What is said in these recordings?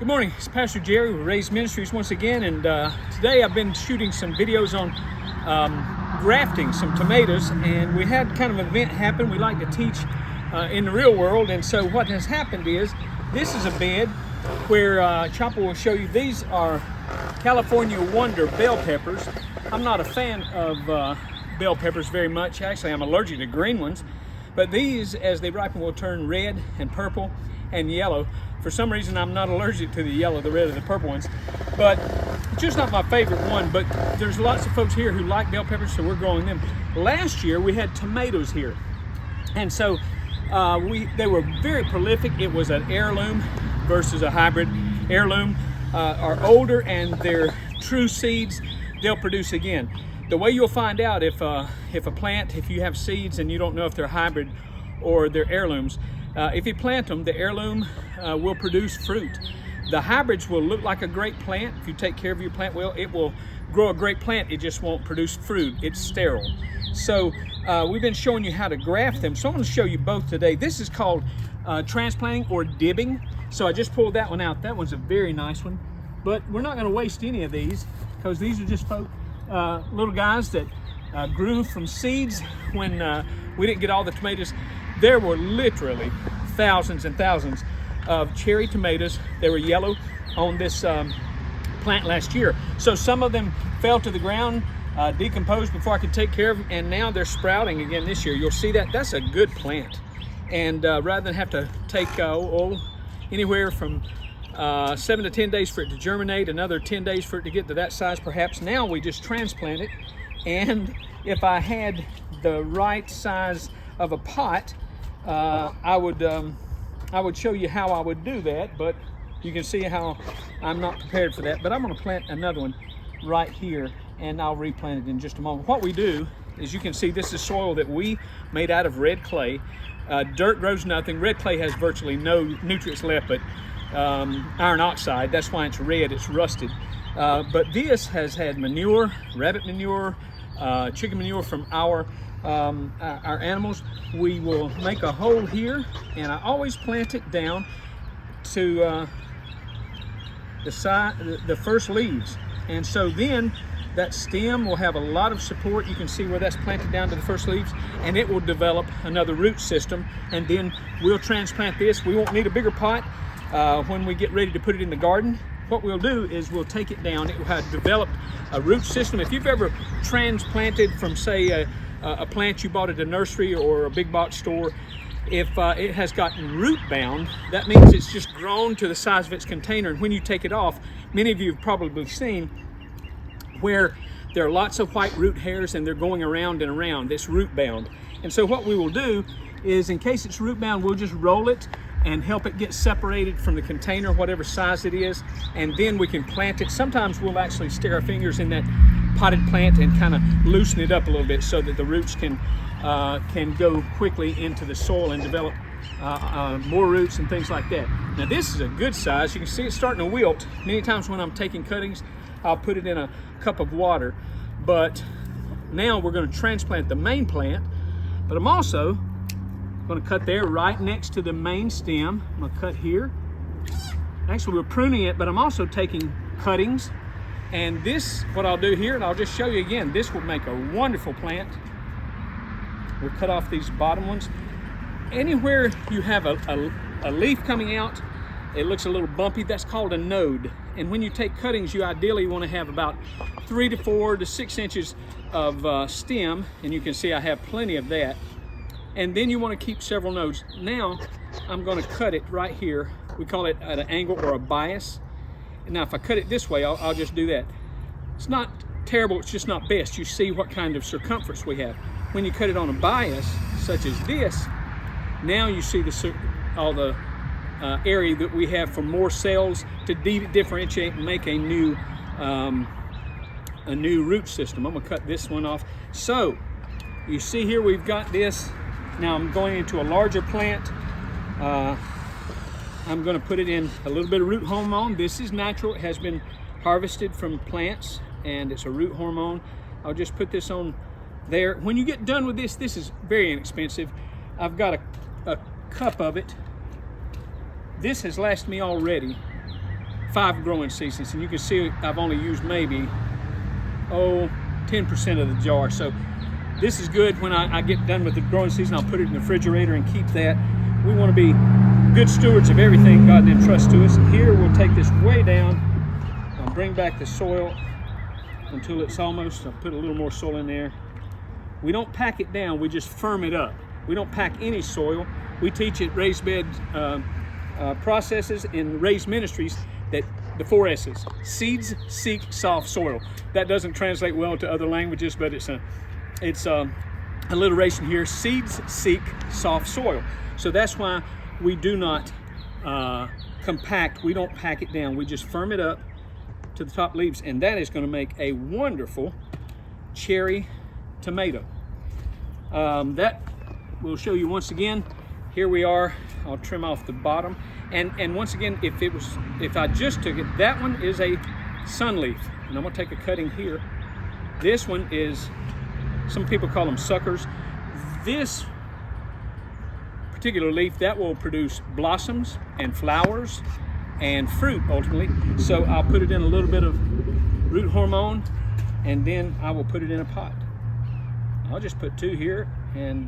Good morning, it's Pastor Jerry with Raised Ministries once again, and today I've been shooting some videos on grafting some tomatoes, and we had kind of an event happen. We like to teach in the real world, and so what has happened is this is a bed where Chopper will show you. These are California Wonder bell peppers. I'm not a fan of bell peppers very much. Actually, I'm allergic to green ones, but these, as they ripen, will turn red and purple and yellow. For some reason, I'm not allergic to the yellow, the red, or the purple ones, but it's just not my favorite one. But there's lots of folks here who like bell peppers, so we're growing them. Last year, we had tomatoes here, and so they were very prolific. It was an heirloom versus a hybrid. Heirloom are older, and they're true seeds. They'll produce again. The way you'll find out if you have seeds and you don't know if they're hybrid or they're heirlooms, if you plant them, the heirloom will produce fruit. The hybrids will look like a great plant. If you take care of your plant well, it will grow a great plant. It just won't produce fruit. It's sterile. So we've been showing you how to graft them. So I'm going to show you both today. This is called transplanting or dibbing. So I just pulled that one out. That one's a very nice one. But we're not going to waste any of these because these are just little guys that grew from seeds when we didn't get all the tomatoes. There were literally thousands and thousands of cherry tomatoes. They were yellow on this plant last year. So some of them fell to the ground, decomposed before I could take care of them, and now they're sprouting again this year. You'll see that. That's a good plant. And rather than have to take anywhere from 7 to 10 days for it to germinate, another 10 days for it to get to that size perhaps, now we just transplant it. And if I had the right size of a pot, I would show you how I would do that, but you can see how I'm not prepared for that. But I'm going to plant another one right here, and I'll replant it in just a moment. What we do is, you can see this is soil that we made out of red clay. Dirt grows nothing. Red clay has virtually no nutrients left but iron oxide. That's why it's red. It's rusted. But this has had manure, rabbit manure, chicken manure from our animals. We will make a hole here, and I always plant it down to the first leaves, and so then that stem will have a lot of support. You can see where that's planted down to the first leaves, and it will develop another root system, and then we'll transplant this. We won't need a bigger pot when we get ready to put it in the garden. What we'll do is we'll take it down. It will have developed a root system. If you've ever transplanted from, say, a plant you bought at a nursery or a big box store, if it has gotten root bound, that means it's just grown to the size of its container. And when you take it off, many of you have probably seen where there are lots of white root hairs and they're going around and around. It's root bound. And so what we will do is, in case it's root bound, we'll just roll it and help it get separated from the container, whatever size it is, and then we can plant it. Sometimes we'll actually stick our fingers in that potted plant and kind of loosen it up a little bit so that the roots can go quickly into the soil and develop more roots and things like that. Now this is a good size. You can see it's starting to wilt. Many times when I'm taking cuttings, I'll put it in a cup of water. But now we're going to transplant the main plant, but I'm also going to cut there right next to the main stem. I'm going to cut here. Actually, we're pruning it, but I'm also taking cuttings. And this, what I'll do here, and I'll just show you again, this will make a wonderful plant. We'll cut off these bottom ones. Anywhere you have a leaf coming out, it looks a little bumpy, that's called a node. And when you take cuttings, you ideally want to have about 3 to 4 to 6 inches of stem, and you can see I have plenty of that. And then you want to keep several nodes. Now I'm going to cut it right here. We call it at an angle or a bias. And now if I cut it this way, I'll just do that. It's not terrible, it's just not best. You see what kind of circumference we have. When you cut it on a bias, such as this, now you see all the area that we have for more cells to differentiate and make a new root system. I'm going to cut this one off. So you see here we've got this. Now I'm going into a larger plant. I'm going to put it in a little bit of root hormone. This is natural. It has been harvested from plants, and it's a root hormone. I'll just put this on there. When you get done with this, this is very inexpensive. I've got a cup of it. This has lasted me already 5 growing seasons, and you can see I've only used maybe 10% of the jar. So this is good. When I get done with the growing season, I'll put it in the refrigerator and keep that. We want to be good stewards of everything God entrusts to us. And here we'll take this way down. I'll bring back the soil until it's almost, I'll put a little more soil in there. We don't pack it down, we just firm it up. We don't pack any soil. We teach at raised bed processes in raised ministries that the 4 S's: seeds, seek, soft soil. That doesn't translate well to other languages, but it's alliteration here: seeds, seek, soft soil. So that's why we do not compact. We don't pack it down. We just firm it up to the top leaves, and that is going to make a wonderful cherry tomato. That we'll show you once again. Here we are. I'll trim off the bottom, and once again, if I just took it, that one is a sunleaf, and I'm going to take a cutting here. This one is, some people call them suckers. This particular leaf, that will produce blossoms and flowers and fruit ultimately. So I'll put it in a little bit of root hormone, and then I will put it in a pot. I'll just put 2 here and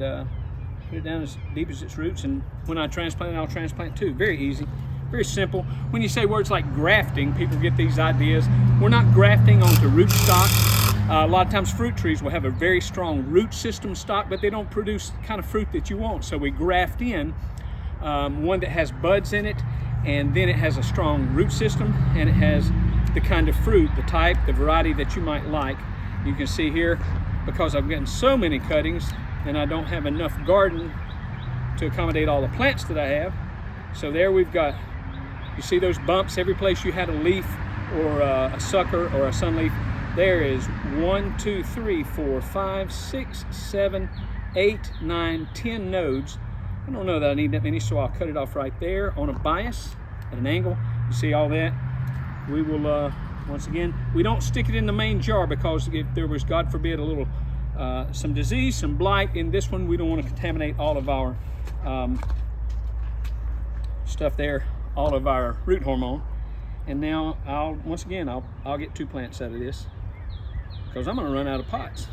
put it down as deep as its roots, and when I transplant it, I'll transplant 2. Very easy, very simple. When you say words like grafting, people get these ideas. We're not grafting onto rootstock. A lot of times fruit trees will have a very strong root system stock, but they don't produce the kind of fruit that you want. So we graft in one that has buds in it, and then it has a strong root system, and it has the kind of fruit, the type, the variety that you might like. You can see here, because I've gotten so many cuttings and I don't have enough garden to accommodate all the plants that I have. So there we've got, you see those bumps every place you had a leaf or a sucker or a sunleaf. There is 1, 2, 3, 4, 5, 6, 7, 8, 9, 10 nodes. I don't know that I need that many, so I'll cut it off right there on a bias at an angle. You see all that? We will, once again, we don't stick it in the main jar, because if there was, God forbid, a little, some disease, some blight in this one, we don't want to contaminate all of our stuff there, all of our root hormone. And now once again, I'll get 2 plants out of this, because I'm going to run out of pots.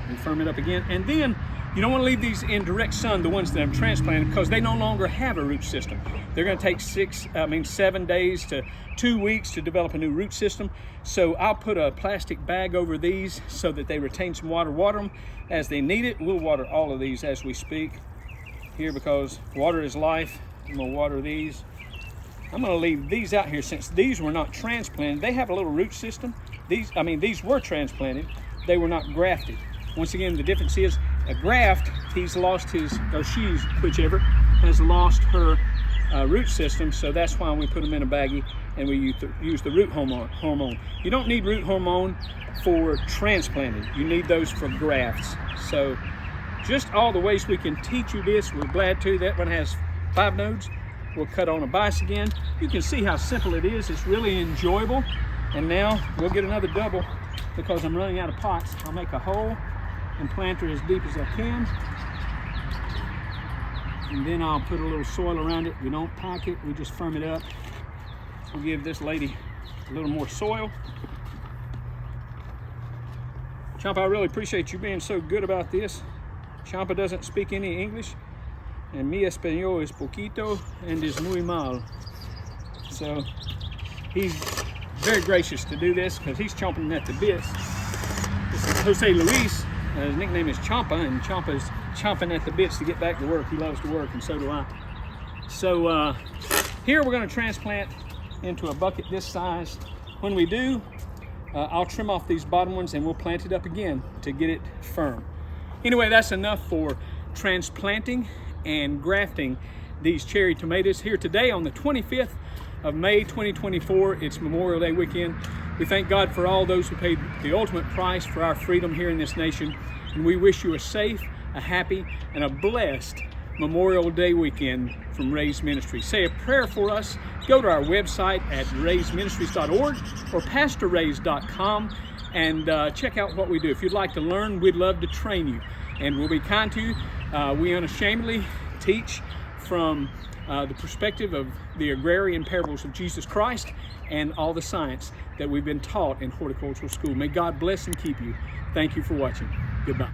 And firm it up again. And then you don't want to leave these in direct sun, the ones that I'm transplanting, because they no longer have a root system. They're going to take 7 days to 2 weeks to develop a new root system. So I'll put a plastic bag over these so that they retain some water. Water them as they need it. We'll water all of these as we speak here, because water is life. I'm going to water these. I'm going to leave these out here since these were not transplanted. They have a little root system. These were transplanted. They were not grafted. Once again, the difference is a graft, he's lost his, or she's, whichever, has lost her root system. So that's why we put them in a baggie and we use the root hormone. You don't need root hormone for transplanting. You need those for grafts. So just all the ways we can teach you this, we're glad to. That one has 5 nodes. We'll cut on a bias again. You can see how simple it is. It's really enjoyable. And now we'll get another double, because I'm running out of pots. I'll make a hole and plant her as deep as I can. And then I'll put a little soil around it. We don't pack it, we just firm it up. We'll give this lady a little more soil. Champa, I really appreciate you being so good about this. Champa doesn't speak any English, and mi español es poquito and is muy mal. So he's very gracious to do this, because he's chomping at the bits. This is Jose Luis. His nickname is Champa, and Champa's chomping at the bits to get back to work. He loves to work, and so do I. So here we're going to transplant into a bucket this size. When we do, I'll trim off these bottom ones and we'll plant it up again to get it firm. Anyway, that's enough for transplanting and grafting these cherry tomatoes here today on the 25th of May 2024. It's Memorial Day weekend. We thank God for all those who paid the ultimate price for our freedom here in this nation, and we wish you a safe, a happy, and a blessed Memorial Day weekend from Raised Ministries. Say a prayer for us. Go to our website at raisedministries.org or pastorraised.com and check out what we do. If you'd like to learn, we'd love to train you, and we'll be kind to you. We unashamedly teach from the perspective of the agrarian parables of Jesus Christ and all the science that we've been taught in horticultural school. May God bless and keep you. Thank you for watching. Goodbye.